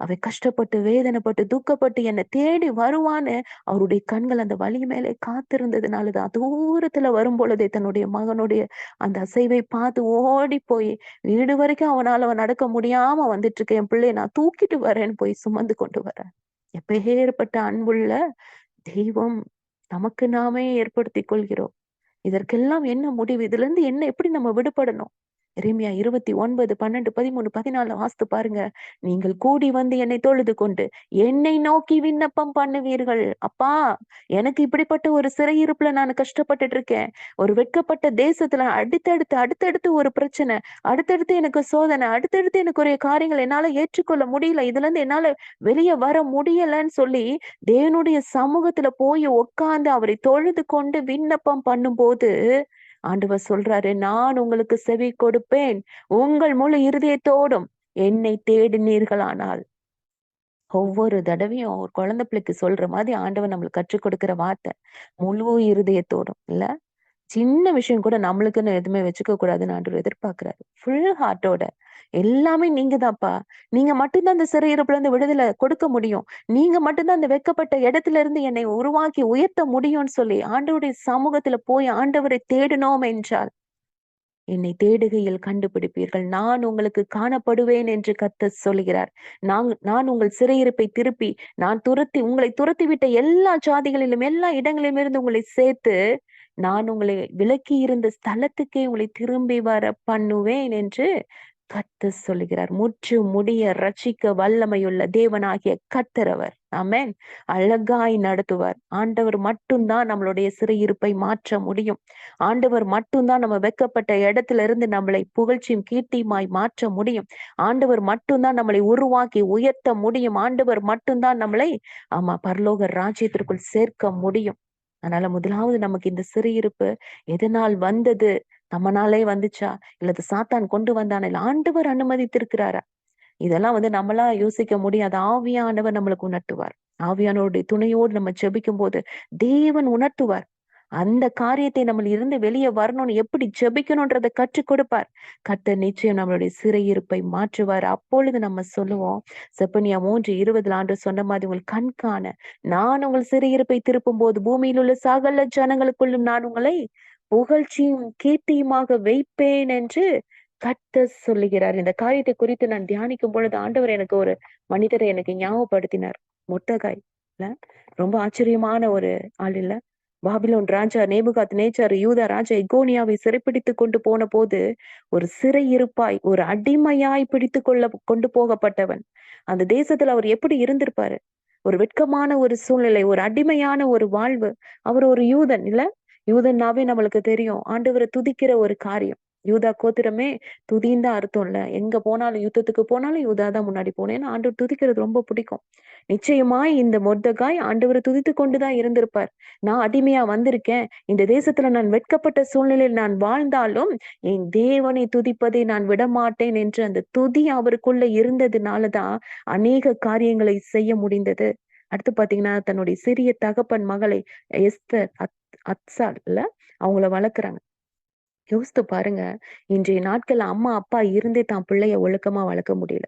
[SPEAKER 1] அவ கஷ்டப்பட்டு வேதனைப்பட்டு துக்கப்பட்டு என்னை தேடி வருவான்னு அவருடைய கண்கள் அந்த வழி மேலே காத்திருந்ததுனாலதான் தூரத்துல வரும் பொழுதே தன்னுடைய மகனுடைய அந்த அசைவை பார்த்து ஓடி போய் வீடு வரைக்கும் அவன் நடக்க முடியாம வந்துட்டு இருக்க என் பிள்ளைய நான் தூக்கிட்டு வரேன்னு போய் சுமந்து கொண்டு வரேன். எப்பேற்பட்ட அன்புள்ள தெய்வம் நமக்கு நாமே ஏற்படுத்திக் கொள்கிறோம். இதற்கெல்லாம் என்ன முடிவு? இதுல இருந்து எப்படி நம்ம விடுபடணும்? எரேமியா 29, 12, 13, 14 வாசித்து பாருங்க. நீங்கள் கூடி வந்து என்னை தொழுது கொண்டு என்னை நோக்கி விண்ணப்பம் பண்ணுவீர்கள். அப்பா, எனக்கு இப்படிப்பட்ட ஒரு சிறையிருப்புல நான் கஷ்டப்பட்டுட்டு இருக்கேன். ஒரு வெட்கப்பட்ட தேசத்துல அடுத்தடுத்து ஒரு பிரச்சனை, அடுத்தடுத்து எனக்கு சோதனை, அடுத்தடுத்து எனக்கு ஒரு காரியங்கள் என்னால ஏற்றுக்கொள்ள முடியல, இதுல இருந்து என்னால வெளியே வர முடியலன்னு சொல்லி தேவனுடைய சமூகத்துல போய் உட்கார்ந்து அவரை தொழுது கொண்டு விண்ணப்பம் பண்ணும்போது ஆண்டவர் சொல்றாரு, நான் உங்களுக்கு செவி கொடுப்பேன். உங்கள் முழு இருதயத்தோடும் என்னை தேடினீர்களானால். ஒவ்வொரு தடவையும் ஒரு குழந்தை பிள்ளைக்கு சொல்ற மாதிரி ஆண்டவர் நம்மளுக்கு கற்றுக் கொடுக்கிற வார்த்தை. முழு இருதயத்தோடும் இல்ல, சின்ன விஷயம் கூட நம்மளுக்குன்னு எதுவுமே வச்சுக்க கூடாதுன்னு ஆண்டவர் எதிர்பார்க்கிறாரு. ஃபுல் ஹார்ட்டோட எல்லாமே நீங்க தான்ப்பா. நீங்க மட்டும்தான் அந்த சிறையிருப்புல இருந்து விடுதலை கொடுக்க முடியும். நீங்க மட்டும்தான் அந்த வெட்கப்பட்ட இடத்துல இருந்து என்னை உருவாக்கி உயர்த்த முடியும்னு சொல்லி ஆண்டவருடைய சமூகத்துல போய் ஆண்டவரை தேடினோம் என்றால் என்னை தேடுகையில் கண்டுபிடிப்பீர்கள். நான் உங்களுக்கு காணப்படுவேன் என்று கர்த்தர் சொல்கிறார். நான் உங்கள் சிறையிருப்பை திருப்பி நான் உங்களை துரத்தி விட்ட எல்லா ஜாதிகளிலும் எல்லா இடங்களிலும் இருந்து உங்களை சேர்த்து நான் உங்களை விலக்கி இருந்த ஸ்தலத்துக்கே உங்களை திரும்பி வர பண்ணுவேன் என்று கர்த்தர் சொல்லுகிறார். முற்று முடிய ரட்சிக்க வல்லமையுள்ள தேவனாகிய கர்த்தர் அவர். ஆமென். அழகாய் நடத்துவார். ஆண்டவர் மட்டும்தான் நம்மளுடைய சிறையிருப்பை மாற்ற முடியும். ஆண்டவர் மட்டும்தான் நம்ம வெட்கப்பட்ட இடத்துல இருந்து நம்மளை புகழ்ச்சியும் கீர்த்தியுமாய் மாற்ற முடியும். ஆண்டவர் மட்டும்தான் நம்மளை உருவாக்கி உயர்த்த முடியும். ஆண்டவர் மட்டும்தான் நம்மளை பரலோக ராஜ்யத்திற்குள் சேர்க்க முடியும். அதனால முதலாவது நமக்கு இந்த சிறையிருப்பு எதனால் வந்தது? நம்மனாலே வந்துச்சா, இல்லது சாத்தான் கொண்டு வந்தானா, இல்ல ஆண்டவர் அனுமதித்திருக்கிறாரா? இதெல்லாம் நம்மளா யோசிக்க முடியாது. ஆவியானவர் நம்மளுக்கு உணர்த்துவார். ஆவியானவருடைய துணையோடு நம்ம ஜெபிக்கும் போது தேவன் உணர்த்துவார். அந்த காரியத்தை நம்ம இருந்து வெளியே வரணும்னு எப்படி ஜெபிக்கணும்ன்றதை கற்றுக் கொடுப்பார். கர்த்தர் நிச்சயம் நம்மளுடைய சிறையிருப்பை மாற்றுவார். அப்பொழுது நம்ம சொல்லுவோம், செப்பனியா 3:20 ஆண்டு சொன்ன மாதிரி, உங்கள் கண் காண நான் உங்கள் சிறையிருப்பை திருப்பும் போது பூமியில் உள்ள சகல ஜனங்களுக்குள்ளும் நான் உங்களை புகழ்ச்சியும் கீர்த்தியுமாக வைப்பேன் என்று கர்த்தர் சொல்லுகிறார். இந்த காரியத்தை குறித்து நான் தியானிக்கும் பொழுது ஆண்டவர் எனக்கு ஒரு மனிதரை எனக்கு ஞாபகப்படுத்தினார். மொர்தெகாய் இல்ல, ரொம்ப ஆச்சரியமான ஒரு ஆள் இல்ல. பாபிலோன் ராஜா நேபுகாத் நேச்சார் யூதா ராஜா எகோனியாவை சிறைப்பிடித்து கொண்டு போன போது ஒரு சிறையிருப்பாய் ஒரு அடிமையாய் கொண்டு போகப்பட்டவன். அந்த தேசத்துல அவர் எப்படி இருந்திருப்பாரு? ஒரு வெட்கமான ஒரு சூழ்நிலை, ஒரு அடிமையான ஒரு வாழ்வு. அவர் ஒரு யூதன் இல்ல. யூதன்னாவே நம்மளுக்கு தெரியும், ஆண்டவரை துதிக்கிற ஒரு காரியம். யூதா கோத்திரமே துதின்னு தான் அர்த்தம் இல்ல. எங்க போனாலும் யுத்தத்துக்கு போனாலும் யூதா தான் முன்னாடி போனேன். ஏன்னா ஆண்டவர் துதிக்கிறது ரொம்ப பிடிக்கும். நிச்சயமாய் இந்த மொர்தெகாய் ஆண்டவரை துதித்து கொண்டுதான் இருந்திருப்பார். நான் அடிமையா வந்திருக்கேன், இந்த தேசத்துல நான் வெட்கப்பட்ட சூழ்நிலையில் நான் வாழ்ந்தாலும் என் தேவனை துதிப்பதை நான் விடமாட்டேன் என்று அந்த துதி அவருக்குள்ள இருந்ததுனாலதான் அநேக காரியங்களை செய்ய முடிந்தது. அடுத்து பாத்தீங்கன்னா, தன்னுடைய சிறிய தகப்பன் மகளை எஸ்தர் அத்சால் இல்ல, அவங்கள வளர்க்குறாங்க. யோசித்து பாருங்க, இன்றைய நாட்கள்ல அம்மா அப்பா இருந்தே தான் பிள்ளைய ஒழுக்கமா வளர்க்க முடியல.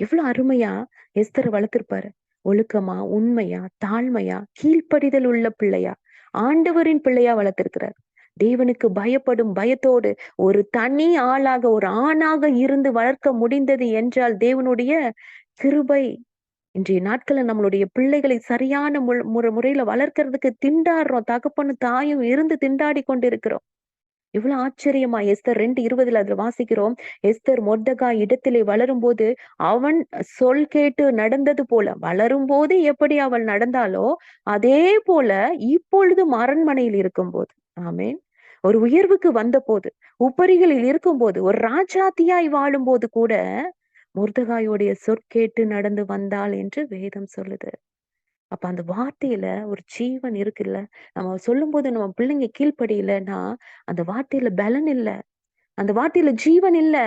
[SPEAKER 1] எவ்வளவு அருமையா எஸ்தர் வளர்த்திருப்பாரு. ஒழுக்கமா, உண்மையா, தாழ்மையா, கீழ்ப்படிதல் உள்ள பிள்ளையா, ஆண்டவரின் பிள்ளையா வளர்த்திருக்கிறார். தேவனுக்கு பயப்படும் பயத்தோடு ஒரு தனி ஆளாக ஒரு ஆணாக இருந்து வளர்க்க முடிந்தது என்றால் தேவனுடைய கிருபை. இன்றைய நாட்கள்ல நம்மளுடைய பிள்ளைகளை சரியான முறையில வளர்க்கறதுக்கு திண்டாடுறோம். தகப்பனும் தாயும் இருந்து திண்டாடி கொண்டு இருக்கிறோம். இவ்வளவு ஆச்சரியமா எஸ்தர் 2:20 அதுல வாசிக்கிறோம். எஸ்தர் மொர்தெகாய் இடத்திலே வளரும்போது அவன் சொல் கேட்டு நடந்தது போல, வளரும் போது எப்படி அவள் நடந்தாலோ அதே போல இப்பொழுதும் அரண்மனையில் இருக்கும்போது, ஆமென், ஒரு உயர்வுக்கு வந்த போது, உப்பரிகளில் இருக்கும்போது, ஒரு ராஜாத்தியாய் வாழும்போது கூட மொர்தெகாயோடைய சொற்கேட்டு நடந்து வந்தாள் என்று வேதம் சொல்லுது. அப்ப அந்த வார்த்தையில ஒரு ஜீவன் இருக்குல்ல. நம்ம சொல்லும்போது நம்ம பிள்ளைங்க கீழ்ப்படியலன்னா, அந்த வார்த்தையில பலன் இல்ல. அந்த வார்த்தையில ஜீவன் இல்ல.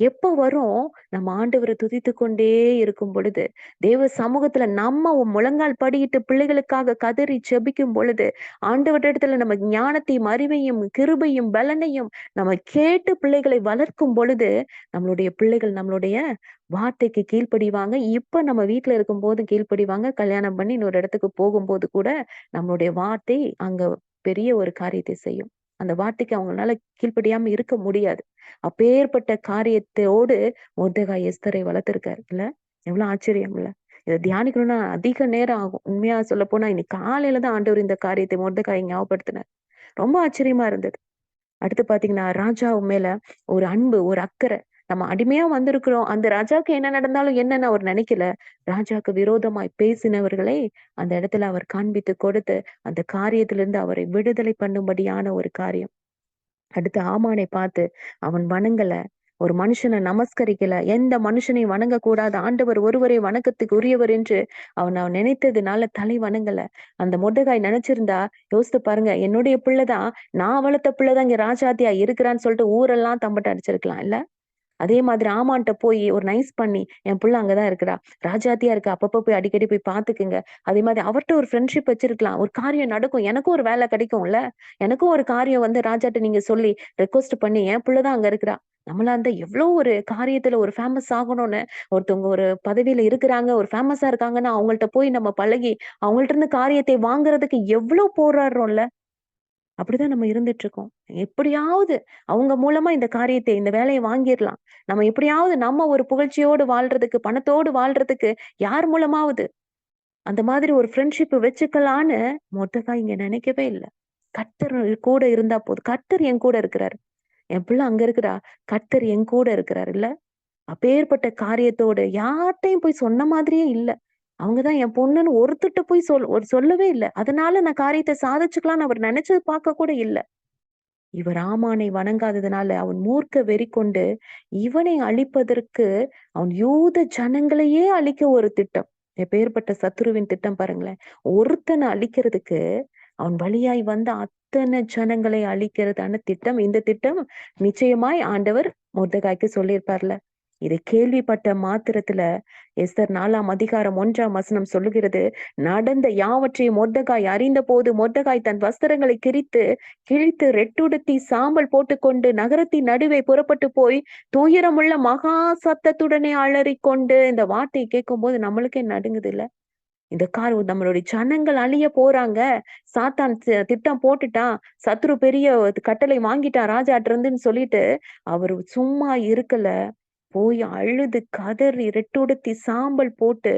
[SPEAKER 1] எப்ப வரும்? நம்ம ஆண்டவர துதித்துக் கொண்டே இருக்கும் பொழுது, தேவ சமூகத்துல நம்ம முழங்கால் படியிட்டு பிள்ளைகளுக்காக கதறி ஜெபிக்கும் பொழுது, ஆண்டவரிடத்துல நம்ம ஞானத்தையும், அறிவையும், கிருபையும், பலனையும் நம்ம கேட்டு பிள்ளைகளை வளர்க்கும் பொழுது, நம்மளுடைய பிள்ளைகள் நம்மளுடைய வார்த்தைக்கு கீழ்ப்படிவாங்க. இப்ப நம்ம வீட்ல இருக்கும்போது கீழ்ப்படிவாங்க. கல்யாணம் பண்ணி இன்னொரு இடத்துக்கு போகும்போது கூட, நம்மளுடைய வார்த்தை அங்க பெரிய ஒரு காரியத்தை செய்யும். அந்த வார்த்தைக்கு அவங்களால கீழ்ப்படியாம இருக்க முடியாது. அப்பேற்பட்ட காரியத்தோடு மொர்தெகாய் எஸ்தரை வளர்த்திருக்காரு இல்ல? எவ்வளவு ஆச்சரியம் இல்ல? இத தியானிக்கணும்னா அதிக நேரம் ஆகும். உண்மையா சொல்லப்போனா இன்னைக்கு காலையில தான் ஆண்டவர் இந்த காரியத்தை மொர்தெகாய் ஞாபகப்படுத்தினார். ரொம்ப ஆச்சரியமா இருந்தது. அடுத்து பாத்தீங்கன்னா, ராஜாவு மேல ஒரு அன்பு, ஒரு அக்கறை. நம்ம அடிமையா வந்திருக்கிறோம். அந்த ராஜாவுக்கு என்ன நடந்தாலும் என்னன்னு அவர் நினைக்கல. ராஜாக்கு விரோதமாய் பேசினவர்களை அந்த இடத்துல அவர் காண்பித்து கொடுத்து, அந்த காரியத்திலிருந்து அவரை விடுதலை பண்ணும்படியான ஒரு காரியம். அடுத்து ஆமானை பார்த்து அவன் வணங்கல. ஒரு மனுஷனை நமஸ்கரிக்கல. எந்த மனுஷனையும் வணங்கக்கூடாது. ஆண்டவர் ஒருவரே வணக்கத்துக்கு உரியவர் என்று அவன் நினைத்ததுனால தலை வணங்கல. அந்த மொர்தெகாய் நினைச்சிருந்தா யோசித்து பாருங்க. என்னுடைய பிள்ளைதான், நான் வளர்த்த பிள்ளைதான் இங்க ராஜாத்தியா இருக்கிறான்னு சொல்லிட்டு ஊரெல்லாம் தம்பட்ட அடிச்சிருக்கலாம் இல்ல? அதே மாதிரி ஆமான்ட்ட போய் ஒரு நைஸ் பண்ணி, என் புள்ள அங்கதான் இருக்கிறா. ராஜாத்தியா இருக்கா. அப்பப்ப போய் அடிக்கடி போய் பாத்துக்குங்க. அதே மாதிரி அவர்ட்ட ஒரு ஃப்ரெண்ட்ஷிப் வச்சிருக்கலாம். ஒரு காரியம் நடக்கும். எனக்கும் ஒரு வேலை கிடைக்கும்ல. எனக்கும் ஒரு காரியம் வந்து ராஜாட்ட நீங்க சொல்லி ரெக்வெஸ்ட் பண்ணி, என் புள்ள தான் அங்க இருக்கிறா. நம்மளா இருந்தா எவ்ளோ ஒரு காரியத்துல ஒரு ஃபேமஸ் ஆகணும்னு, ஒருத்தவங்க ஒரு பதவியில இருக்கிறாங்க, ஒரு ஃபேமஸா இருக்காங்கன்னா, அவங்கள்ட்ட போய் நம்ம பழகி, அவங்கள்ட்ட இருந்து காரியத்தை வாங்குறதுக்கு எவ்ளோ போராடுறோம்ல. அப்படிதான் நம்ம இருந்துட்டு இருக்கோம். எப்படியாவது அவங்க மூலமா இந்த காரியத்தை, இந்த வேலைய வாங்கிரலாம். நம்ம எப்படியாவது நம்ம ஒரு புகழ்ச்சியோடு வாழ்றதுக்கு, பணத்தோடு வாழ்றதுக்கு யார் மூலமாவது அந்த மாதிரி ஒரு ஃப்ரெண்ட்ஷிப் வச்சுக்கலான்னு மொர்தெகாய் இங்க நினைக்கவே இல்ல. கர்த்தர் கூட இருந்தா போதும். கர்த்தர் என் கூட இருக்கிறாரு. என் பிள்ளை அங்க இருக்கிறா. கர்த்தர் என் கூட இருக்கிறாரு இல்ல? அப்பேற்பட்ட காரியத்தோட யார்ட்டயும் போய் சொன்ன மாதிரியே இல்ல. அவங்க தான் என் பொண்ணுன்னு ஒருத்தர்ட்ட போய் சொல்லவே இல்ல. அதனால நான் காரியத்த சாதிச்சுக்கலாம்ன்னு அவர் நினைச்சது பார்க்க கூட இல்ல. இவர் ஆமானை வணங்காததுனால அவன் மூர்க்க வெறி கொண்டு இவனை அழிப்பதற்கு அவன் யூத ஜனங்களையே அழிக்க ஒரு திட்டம். எப்பேர்ப்பட்ட சத்துருவின் திட்டம் பாருங்களேன். ஒருத்தனை அழிக்கிறதுக்கு அவன் வழியாய் வந்த அத்தனை ஜனங்களை அழிக்கிறதான திட்டம். இந்த திட்டம் நிச்சயமாய் ஆண்டவர் மொர்தெகாய்க்கு சொல்லியிருப்பார்ல. இதை கேள்விப்பட்ட மாத்திரத்துல எஸ்தர் 4ஆம் அதிகாரம் 1ஆம் வசனம் சொல்லுகிறது. நடந்த யாவற்றையும் மொர்தெகாய் அறிந்தபோது மொர்தெகாய் தன் வஸ்திரங்களை கிழித்து ரெட்டுடுத்தி சாம்பல் போட்டுக்கொண்டு நகரத்தின் நடுவே புறப்பட்டு போய் துயரமுள்ள மகா சத்தத்துடனே அலறிக்கொண்டு, இந்த வார்த்தையை கேட்கும்போது நம்மளுக்கே நடுங்குது இல்ல? இந்த நம்மளுடைய ஜனங்கள் அழிய போறாங்க. சாத்தான் திட்டம் போட்டுட்டான். சத்ரு பெரிய கட்டளை வாங்கிட்டான் ராஜாட்ட இருந்துன்னு சொல்லிட்டு, அவரு சும்மா இருக்கல. போய் அழுது கதறி ரெட்டுடுத்தி சாம்பல் போட்டு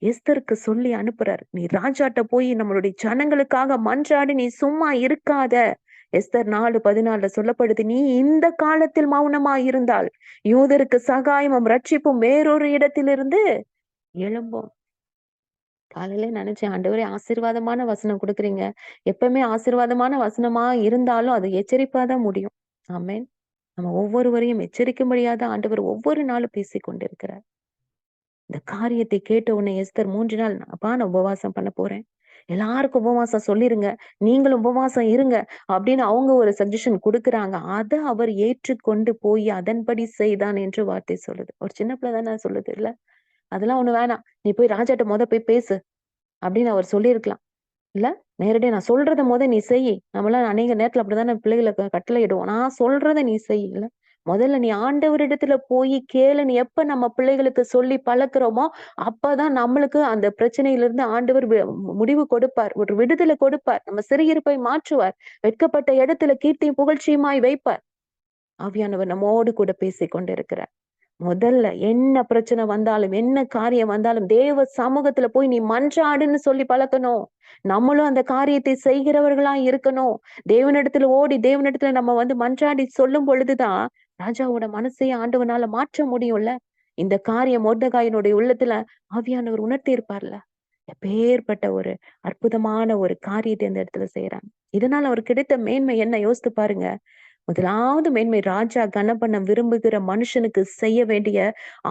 [SPEAKER 1] எஸ்தருக்கு சொல்லி அனுப்புறாரு. நீ ராஜாட்ட போய் நம்மளுடைய ஜனங்களுக்காக மன்றாடி நீ சும்மா இருக்காத. எஸ்தர் 4:14 சொல்லப்படுது. நீ இந்த காலத்தில் மௌனமா இருந்தால் யூதருக்கு சகாயமும் ரட்சிப்பும் வேறொரு இடத்திலிருந்து எழும்பும். காலையில நினைச்சேன், ஆண்டவரே ஆசீர்வாதமான வசனம் குடுக்குறீங்க. எப்பவுமே ஆசீர்வாதமான வசனமா இருந்தாலும் அது எச்சரிப்பா தான் முடியும். ஆமென். நம்ம ஒவ்வொருவரையும் எச்சரிக்கும்படியா தான் ஆண்டவர் ஒவ்வொரு நாளும் பேசிக் கொண்டிருக்கிறார். இந்த காரியத்தை கேட்ட உடனே எஸ்தர் 3 நாள், அப்பா நான் உபவாசம் பண்ண போறேன். எல்லாருக்கும் உபவாசம் சொல்லிருங்க. நீங்களும் உபவாசம் இருங்க. அப்படின்னு அவங்க ஒரு சஜஷன் குடுக்குறாங்க. அத அவர் ஏற்றுக்கொண்டு போய் அதன்படி செய்தான் என்று வார்த்தை சொல்லுது. ஒரு சின்ன பிள்ளை தானே சொல்லுது இல்ல? அதெல்லாம் ஒண்ணு வேணாம். நீ போய் ராஜாட்ட போய் பேசு. அப்படின்னு அவர் சொல்லியிருக்கலாம். இல்ல? நேரடியா நான் சொல்றத நீ செய். நம்மலாம் அநேக நேரத்துல அப்படித்தானே பிள்ளைகளுக்கு கட்டளையிடுவோம். நான் சொல்றத நீ செய். இல்ல? முதல்ல நீ ஆண்டவரிடத்துல போய் கேளுன்னு எப்ப நம்ம பிள்ளைகளுக்கு சொல்லி பழக்குறோமோ, அப்பதான் நம்மளுக்கு அந்த பிரச்சனையிலிருந்து ஆண்டவர் முடிவு கொடுப்பார். ஒரு விடுதலை கொடுப்பார். நம்ம சிறையிருப்பை மாற்றுவார். வெட்கப்பட்ட இடத்துல கீர்த்தியும் புகழ்ச்சியுமாய் வைப்பார். ஆவியானவர் நம்மோடு கூட பேசிக் கொண்டிருக்கிறார். முதல்ல என்ன பிரச்சனை வந்தாலும், என்ன காரியம் வந்தாலும் தேவ சமூகத்துல போய் நீ மன்றாடுன்னு சொல்லி பழக்கணும். நம்மளும் அந்த காரியத்தை செய்கிறவர்களா இருக்கணும். தேவனிடத்துல ஓடி தேவனிடத்துல நம்ம மன்றாடி சொல்லும் பொழுதுதான் ராஜாவோட மனசையே ஆண்டவனால மாற்ற முடியும்ல. இந்த காரியம் மொர்தெகாயினுடைய உள்ளத்துல ஆவியானவர் உணர்த்தி இருப்பார்ல. எப்பேற்பட்ட ஒரு அற்புதமான ஒரு காரியத்தை இந்த இடத்துல செய்யறாங்க. இதனால அவருக்கு கிடைத்த மேன்மை என்ன யோசித்து பாருங்க. முதலாவது மேன்மை, ராஜா கனப்பண்ண விரும்புகிற மனுஷனுக்கு செய்ய வேண்டிய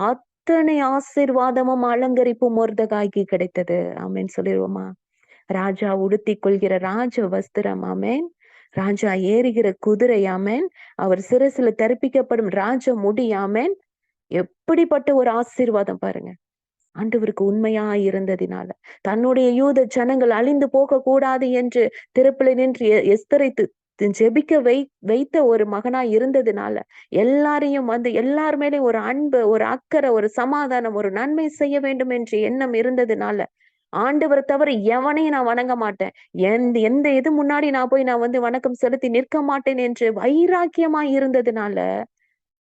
[SPEAKER 1] அத்தனை ஆசீர்வாதமும் அலங்கரிப்பும் மொர்தெகாய்க்கு கிடைத்தது. ஆமென் சொல்லிடுவோமா? ராஜா உடுத்திக் கொள்கிற ராஜ வஸ்திரம், ஆமென். ராஜா ஏறுகிற குதிரை, ஆமென். அவர் சிரசுல தரிப்பிக்கப்படும் ராஜ முடி, ஆமென். எப்படிப்பட்ட ஒரு ஆசீர்வாதம் பாருங்க. ஆண்டவருக்கு உண்மையா இருந்ததினால, தன்னுடைய யூத ஜனங்கள் அழிந்து போக கூடாது என்று திறப்பில நின்று எஸ்தரை ஜெபிக்க வைத்த ஒரு மகனாய் இருந்ததுனால, எல்லாரையும் வந்து எல்லார் மேலயும் ஒரு அன்பு, ஒரு அக்கறை, ஒரு சமாதானம், ஒரு நன்மை செய்ய வேண்டும் என்ற எண்ணம் இருந்ததுனால, ஆண்டவரை தவிர எவனையும் நான் வணங்க மாட்டேன். எந்த எந்த இது முன்னாடி நான் போய் நான் வந்து வணக்கம் செலுத்தி நிற்க மாட்டேன் என்று வைராக்கியமாய் இருந்ததுனால,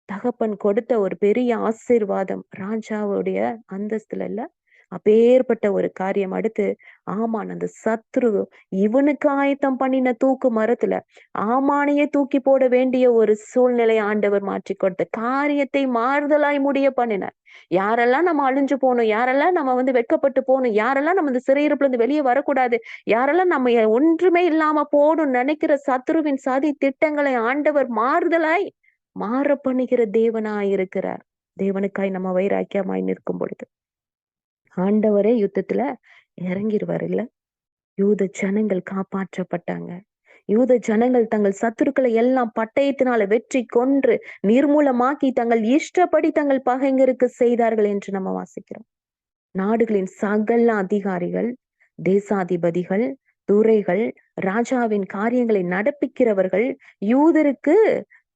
[SPEAKER 1] தகப்பன் கொடுத்த ஒரு பெரிய ஆசீர்வாதம் ராஜாவுடைய அந்தஸ்துல இல்ல. அப்பேற்பட்ட ஒரு காரியம். அடுத்து ஆமான் அந்த சத்ரு இவனுக்கு ஆயத்தம் பண்ணின தூக்கு மரத்துல ஆமானையே தூக்கி போட வேண்டிய ஒரு சூழ்நிலை ஆண்டவர் மாற்றி கொடுத்த காரியத்தை மாறுதலாய் முடிய பண்ணினார். யாரெல்லாம் நம்ம அழிஞ்சு போகணும், யாரெல்லாம் நம்ம வந்து வெட்கப்பட்டு போகணும், யாரெல்லாம் நம்ம இந்த சிறையிருப்புல இருந்து வெளியே வரக்கூடாது, யாரெல்லாம் நம்ம ஒன்றுமே இல்லாம போகணும்னு நினைக்கிற சத்ருவின் சதி திட்டங்களை ஆண்டவர் மாறுதலாய் மாற பண்ணுகிற தேவனாய் இருக்கிறார். தேவனுக்காய் நம்ம வைராக்கியமாய் நிற்கும் பொழுது ஆண்டவரே யுத்தத்துல இறங்கிடுவார் இல்ல. யூத ஜனங்கள் காப்பாற்றப்பட்டாங்க. யூத ஜனங்கள் தங்கள் சத்துருக்களை எல்லாம் பட்டயத்தினால வெற்றி கொன்று நிர்மூலமாக்கி தங்கள் இஷ்டப்படி தங்கள் பகைஞருக்கு செய்தார்கள் என்று நம்ம வாசிக்கிறோம். நாடுகளின் சகல அதிகாரிகள், தேசாதிபதிகள், துரைகள், ராஜாவின் காரியங்களை நடப்பிக்கிறவர்கள் யூதருக்கு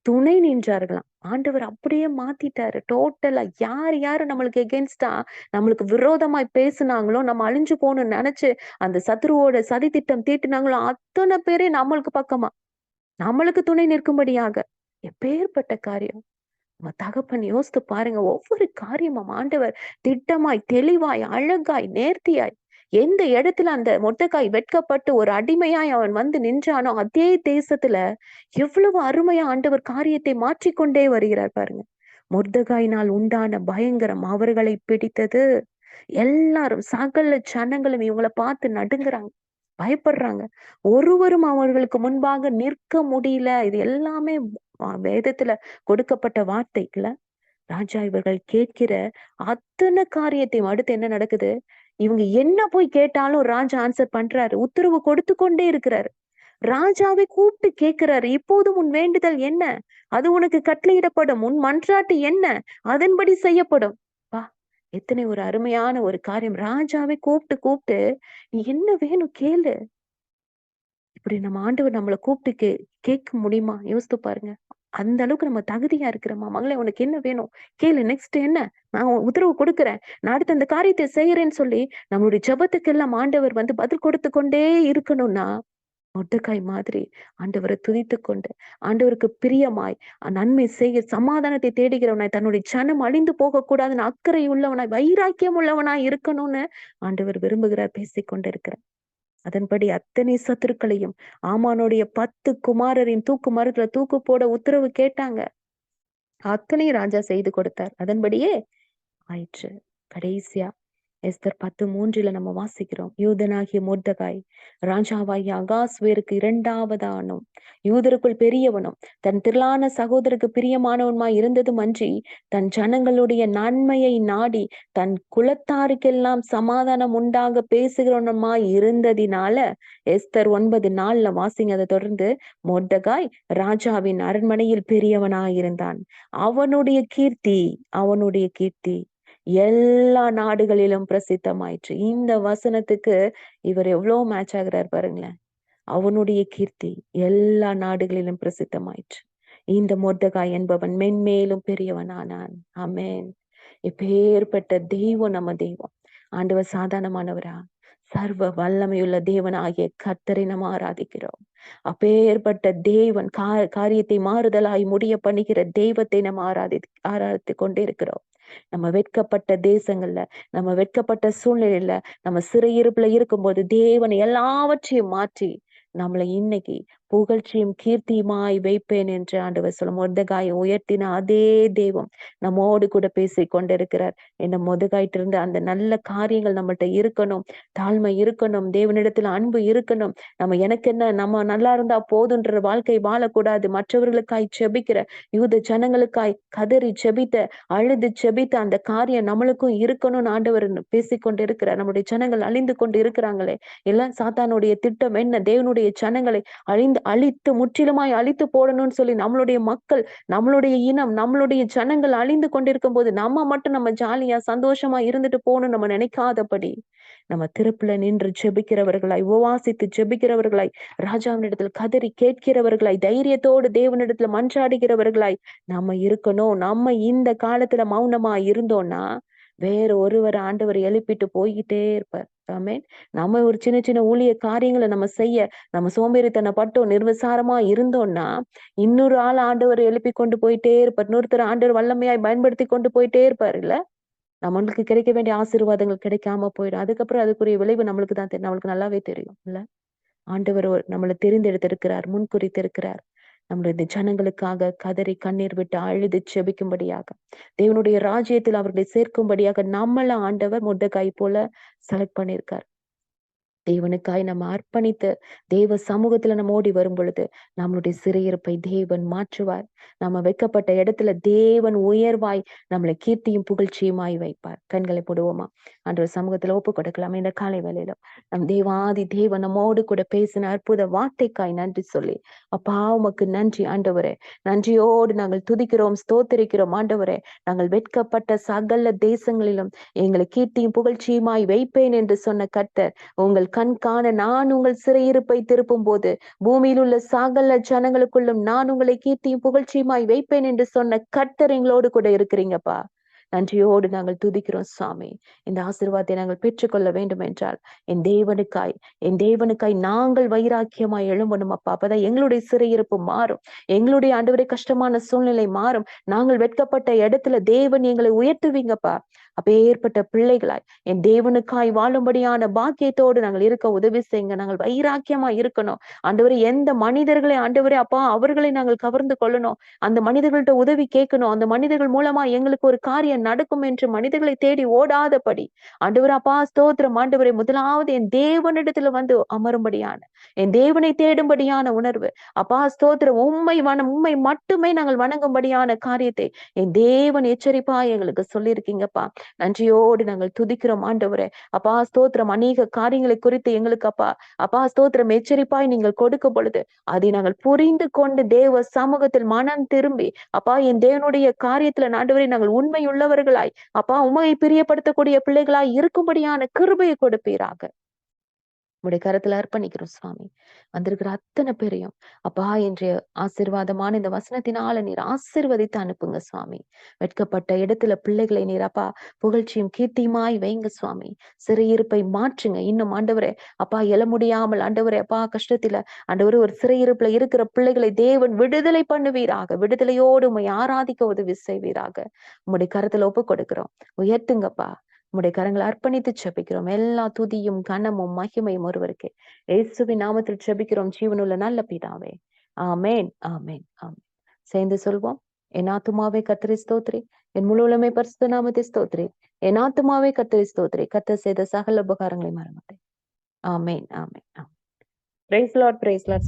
[SPEAKER 1] துணை நின்றார்களாம். ஆண்டவர் அப்படியே மாத்திட்டாரு டோட்டலா. யார் யாரு நம்மளுக்கு எகென்ஸ்டா நம்மளுக்கு விரோதமாய் பேசுனாங்களோ, நம்ம அழிஞ்சு போகணும்னு நினைச்சு அந்த சத்ருவோட சதி திட்டம் தீட்டினாங்களோ, அத்தனை பேரே நம்மளுக்கு பக்கமா, நம்மளுக்கு துணை நிற்கும்படியாக. எப்பேற்பட்ட காரியம். நம்ம தகப்பன் யோசித்து பாருங்க. ஒவ்வொரு காரியமும் ஆண்டவர் திட்டமாய், தெளிவாய், அழகாய், நேர்த்தியாய், எந்த இடத்துல அந்த மொர்தெகாய் வெட்கப்பட்டு ஒரு அடிமையாய் அவன் வந்து நின்றானோ அதே தேசத்துல எவ்வளவு அருமையா ஆண்டவர் காரியத்தை மாற்றிக்கொண்டே வருகிறார் பாருங்க. மொர்தெகாயினால் உண்டான பயங்கரம் அவர்களை பிடித்தது. எல்லாரும் சகல ஜனங்களும் இவங்களை பார்த்து நடுங்குறாங்க, பயப்படுறாங்க. ஒருவரும் அவர்களுக்கு முன்பாக நிற்க முடியல. இது எல்லாமே வேதத்துல கொடுக்கப்பட்ட வார்த்தைக்குல ராஜா இவர்கள் கேட்கிற அத்தனை காரியத்தையும் அடுத்து என்ன நடக்குது? இவங்க என்ன போய் கேட்டாலும் ராஜா ஆன்சர் பண்றாரு, உத்தரவு கொடுத்து கொண்டே இருக்கிறாரு. ராஜாவை கூப்பிட்டு கேட்கிறாரு, இப்போதும் உன் வேண்டுதல் என்ன? அது உனக்கு கட்டளையிடப்படும். உன் மன்றாட்டு என்ன? அதன்படி செய்யப்படும். வா, எத்தனை ஒரு அருமையான ஒரு காரியம். ராஜாவை கூப்பிட்டு கூப்பிட்டு நீ என்ன வேணும் கேளு. இப்படி நம்ம ஆண்டவர் நம்மளை கூப்பிட்டு கேட்க முடியுமா? யோசித்து பாருங்க. அந்த அளவுக்கு நம்ம தகுதியா இருக்கிறோமா? மகளே உனக்கு என்ன வேணும் கேளு, நெக்ஸ்ட் என்ன, நான் உத்தரவு கொடுக்குறேன், நான் அடுத்து அந்த காரியத்தை செய்யறேன்னு சொல்லி நம்மளுடைய ஜெபத்துக்கு எல்லாம் ஆண்டவர் வந்து பதில் கொடுத்து கொண்டே இருக்கணும்னா, மொர்தெகாய் மாதிரி ஆண்டவரை துதித்து கொண்டு ஆண்டவருக்கு பிரியமாய் நன்மை செய்ய சமாதானத்தை தேடுகிறவனாய் தன்னுடைய ஜனம் அழிந்து போக கூடாதுன்னு அக்கறை உள்ளவனாய் வைராக்கியம் உள்ளவனாய் இருக்கணும்னு ஆண்டவர் விரும்புகிறார், பேசிக்கொண்டு இருக்கிறார். அதன்படி அத்தனை சத்துருக்களையும் ஆமானுடைய 10 குமாரரின் தூக்கு மரத்துல தூக்கு போட உத்தரவு கேட்டாங்க. அத்தனை ராஜா செய்து கொடுத்தார். அதன்படியே ஆயிற்று. கடைசியா எஸ்தர் 10:3 நம்ம வாசிக்கிறோம். யூதனாகிய மொர்தெகாய் ராஜாவாகிய அகாஸ்வேருக்கு 2வதானும் யூதருக்குள் பெரியவனும் தன் திரளான சகோதரருக்கு பிரியமானவனுமாய் இருந்ததும் அன்றி தன் ஜனங்களுடைய நன்மையை நாடி தன் குலத்தாருக்கெல்லாம் சமாதானம் உண்டாக பேசுகிறவனுமாய் இருந்ததினால எஸ்தர் 9:4 வாசிங்க. அதை தொடர்ந்து மொர்தெகாய் ராஜாவின் அரண்மனையில் பெரியவனாய் இருந்தான். அவனுடைய கீர்த்தி எல்லா நாடுகளிலும் பிரசித்தமாயிற்று. இந்த வசனத்துக்கு இவர் எவ்வளவு மேட்ச் ஆகிறார் பாருங்களேன். அவனுடைய கீர்த்தி எல்லா நாடுகளிலும் பிரசித்தமாயிற்று. இந்த மொர்தெகாய் என்பவன் மென்மேலும் பெரியவனானான். ஆமென். இப்பேற்பட்ட தெய்வம் நம்ம தெய்வம். ஆண்டவர் சாதாரணமானவரா? சர்வ வல்லமையுள்ள தேவன் ஆகிய கர்த்தரை நம்ம ஆராதிக்கிறோம். அப்பேற்பட்ட தேவன் காரியத்தை மாறுதலாய் முடிய பண்ணுகிற தெய்வத்தை நம்ம ஆராதித்து கொண்டே இருக்கிறோம். நம்ம வெட்கப்பட்ட தேசங்கள்ல, நம்ம வெட்கப்பட்ட சூழ்நிலையில, நம்ம சிறையிருப்புல இருக்கும்போது தேவன் எல்லாவற்றையும் மாற்றி நம்மளை இன்னைக்கு புகழ்ச்சியும் கீர்த்தியுமாய் வைப்பேன் என்று ஆண்டவர் சொல்லும். மொர்தெகாயை உயர்த்தின அதே தெய்வம் நம்மோடு கூட பேசிக் கொண்டிருக்கிறார். என்ன மொர்தெகாயிட்ட இருந்து அந்த நல்ல காரியங்கள் நம்மகிட்ட இருக்கணும், தாழ்மை இருக்கணும், தேவனிடத்துல அன்பு இருக்கணும். நம்ம எனக்கு என்ன, நம்ம நல்லா இருந்தா போதுன்ற வாழ்க்கை வாழக்கூடாது. மற்றவர்களுக்காய் செபிக்கிற, யூத ஜனங்களுக்காய் கதறி செபித்த, அழுது செபித்த அந்த காரியம் நம்மளுக்கும் இருக்கணும்னு ஆண்டவர் பேசிக்கொண்டு இருக்கிறார். நம்முடைய ஜனங்கள் அழிந்து கொண்டு இருக்கிறாங்களே, எல்லாம் சாத்தானுடைய திட்டம் என்ன? தேவனுடைய ஜனங்களை அழித்து முற்றிலுமாய் அழித்து போடணும்னு சொல்லி நம்மளுடைய மக்கள், நம்மளுடைய இனம், நம்மளுடைய ஜனங்கள் அழிந்து கொண்டிருக்கும் போது நம்ம ஜாலியா சந்தோஷமா இருந்துட்டு போகணும்னு நம்ம நினைக்காதபடி, நம்ம திருப்புல நின்று ஜெபிக்கிறவர்களாய், உபவாசித்து ஜெபிக்கிறவர்களாய், ராஜாவினிடத்துல கதறி கேட்கிறவர்களாய், தைரியத்தோடு தேவனிடத்துல மன்றாடுகிறவர்களாய் நம்ம இருக்கணும். நம்ம இந்த காலத்துல மௌனமா இருந்தோம்னா வேற ஒருவர் ஆண்டவர் எழுப்பிட்டு போய்கிட்டே இருப்பார். ஆமென். நம்ம ஒரு சின்ன சின்ன ஊழிய காரியங்களை நம்ம செய்ய நம்ம சோம்பேறித்தனப்பட்டோம், நிர்விசாரமா இருந்தோம்னா இன்னொரு ஆள் ஆண்டவர் எழுப்பி கொண்டு போயிட்டே இருப்பார். இன்னொருத்தர் ஆண்டவர் வல்லமையாய் பயன்படுத்தி கொண்டு போயிட்டே இருப்பார் இல்ல. நம்மளுக்கு கிடைக்க வேண்டிய ஆசீர்வாதங்கள் கிடைக்காம போயிடும். அதுக்கப்புறம் அதுக்குரிய விளைவு நம்மளுக்கு தான் தெரியும். நம்மளுக்கு நல்லாவே தெரியும் இல்ல. ஆண்டவர் நம்மளை தெரிந்தெடுத்திருக்கிறார், முன்குறித்திருக்கிறார். நம்முடைய இந்த ஜனங்களுக்காக கதறி கண்ணீர் விட்டு அழுது செபிக்கும்படியாக, தேவனுடைய ராஜ்யத்தில் அவர்களை சேர்க்கும்படியாக நம்மள ஆண்டவர் மொர்தெகாய் போல செலக்ட் பண்ணியிருக்கார். தேவனுக்காய் நம்ம அர்ப்பணித்து தேவ சமூகத்துல நம்ம ஓடி வரும் பொழுது நம்மளுடைய சிறையிருப்பை தேவன் மாற்றுவார். நம்ம வைக்கப்பட்ட இடத்துல தேவன் உயர்வாய் நம்மளை கீர்த்தியும் புகழ்ச்சியுமாய் வைப்பார். கண்களை போடுவோமா? அன்ற சமூகத்துல ஒப்பு கொடுக்கலாம். இந்த காலை வேளையில நம் தேவாதி தேவன் நம்மோடு கூட பேசின அற்புத வார்த்தைக்காய் நன்றி சொல்லி, அப்பா உமக்கு நன்றி ஆண்டவரே. நன்றியோடு நாங்கள் துதிக்கிறோம், ஸ்தோத்திரிக்கிறோம் ஆண்டவரே. நாங்கள் வெட்கப்பட்ட சகல தேசங்களிலும் எங்களை கீர்த்தியும் புகழ்ச்சியுமாய் வைப்பேன் என்று சொன்ன கர்த்தர், உங்கள் கண் காண நான் உங்கள் சிறையிருப்பை திருப்பும் போது பூமியில் உள்ள சகல ஜனங்களுக்குள்ளும் நான் உங்களை கீர்த்தியும் புகழ்ச்சியுமாய் வைப்பேன் என்று சொன்ன கர்த்தர் எங்களோடு கூட இருக்கிறீங்கப்பா. நன்றியோடு நாங்கள் துதிக்கிறோம் சாமி. இந்த ஆசீர்வாதத்தை நாங்கள் பெற்றுக்கொள்ள வேண்டும் என்றால் என் தேவனுக்காய் நாங்கள் வைராக்கியமாய் எழும்பணும் அப்பா. அப்பதான் எங்களுடைய சிறையிருப்பு மாறும், எங்களுடைய ஆண்டவரே கஷ்டமான சூழ்நிலை மாறும். நாங்கள் வெட்கப்பட்ட இடத்துல தேவன் எங்களை உயர்த்துவீங்கப்பா. அப்பேற்பட்ட பிள்ளைகளாய் என் தேவனுக்காய் வாழும்படியான பாக்கியத்தோடு நாங்கள் இருக்க உதவி செய்யுங்க. நாங்கள் வைராக்கியமா இருக்கணும் ஆண்டவரே. எந்த மனிதர்களை ஆண்டவரே அப்பா அவர்களை நாங்கள் கவர்ந்து கொள்ளணும், அந்த மனிதர்கள்ட்ட உதவி கேட்கணும், அந்த மனிதர்கள் மூலமா எங்களுக்கு ஒரு காரியம் நடக்கும் என்று மனிதர்களை தேடி ஓடாதபடி ஆண்டவரே அப்பா ஸ்தோத்திரம் ஆண்டவரே. முதலாவது என் தேவனிடத்துல வந்து அமரும்படியான, என் தேவனை தேடும்படியான உணர்வு அப்பா ஸ்தோத்திரம். உண்மை மட்டுமே நாங்கள் வணங்கும்படியான காரியத்தை என் தேவன் எச்சரிப்பா எங்களுக்கு சொல்லியிருக்கீங்கப்பா. நன்றியோடு நாங்கள் துதிக்கிறோம் ஆண்டவரே. அப்பா ஸ்தோத்திரம். அநேக காரியங்களை குறித்து எங்களுக்கு அப்பா ஸ்தோத்திரம் எச்சரிப்பாய் நீங்கள் கொடுக்கும் பொழுது அதை நாங்கள் புரிந்து கொண்டு தேவ சமூகத்தில் மனம் திரும்பி அப்பா என் தேவனுடைய காரியத்துல ஆண்டவரே நாங்கள் உண்மையுள்ளவர்களாய் அப்பா உண்மையை பிரியப்படுத்தக்கூடிய பிள்ளைகளாய் இருக்கும்படியான கிருபையை கொடுப்பீராக. உடைய கரத்துல அர்ப்பணிக்கிறோம் சுவாமி. வந்திருக்கிற அத்தனை பேரையும் அப்பா இன்றைய ஆசீர்வாதமான இந்த வசனத்தினால நீர் ஆசீர்வதித்து அனுப்புங்க சுவாமி. வெட்கப்பட்ட இடத்துல பிள்ளைகளை நீர் அப்பா புகழ்ச்சியும் கீர்த்தியுமாய் வைங்க சுவாமி. சிறையிருப்பை மாற்றுங்க. இன்னும் ஆண்டவரே அப்பா எழ முடியாமல் ஆண்டவரே அப்பா கஷ்டத்துல ஆண்டவரே ஒரு சிறையிருப்புல இருக்கிற பிள்ளைகளை தேவன் விடுதலை பண்ணுவீராக. விடுதலையோடு உம்மை ஆராதிக்க உதவி செய்வீராக. உம்முடைய கரத்துல ஒப்பு கொடுக்கிறோம். உயர்த்துங்கப்பா. உம்முடைய கரங்களை அர்ப்பணித்து செபிக்கிறோம். எல்லா துதியும் கனமும் மகிமையும் ஒருவருக்கே. இயேசுவின் நாமத்தில் செபிக்கிறோம் ஜீவனுள்ள நல்ல பிதாவே. ஆமேன் ஆமேன் ஆமேன். சேர்ந்து சொல்வோம். என் ஆத்துமாவே கர்த்தரை ஸ்தோத்திரி, என் முழு உலகமே பரிசுத்த நாமத்தை ஸ்தோத்திரி. என் ஆத்துமாவே கர்த்தரை ஸ்தோத்திரி, கர்த்தர் செய்த சகல உபகாரங்களை மறவாதே. ஆமேன் ஆமேன் ஆமேன். Praise Lord, praise Lord.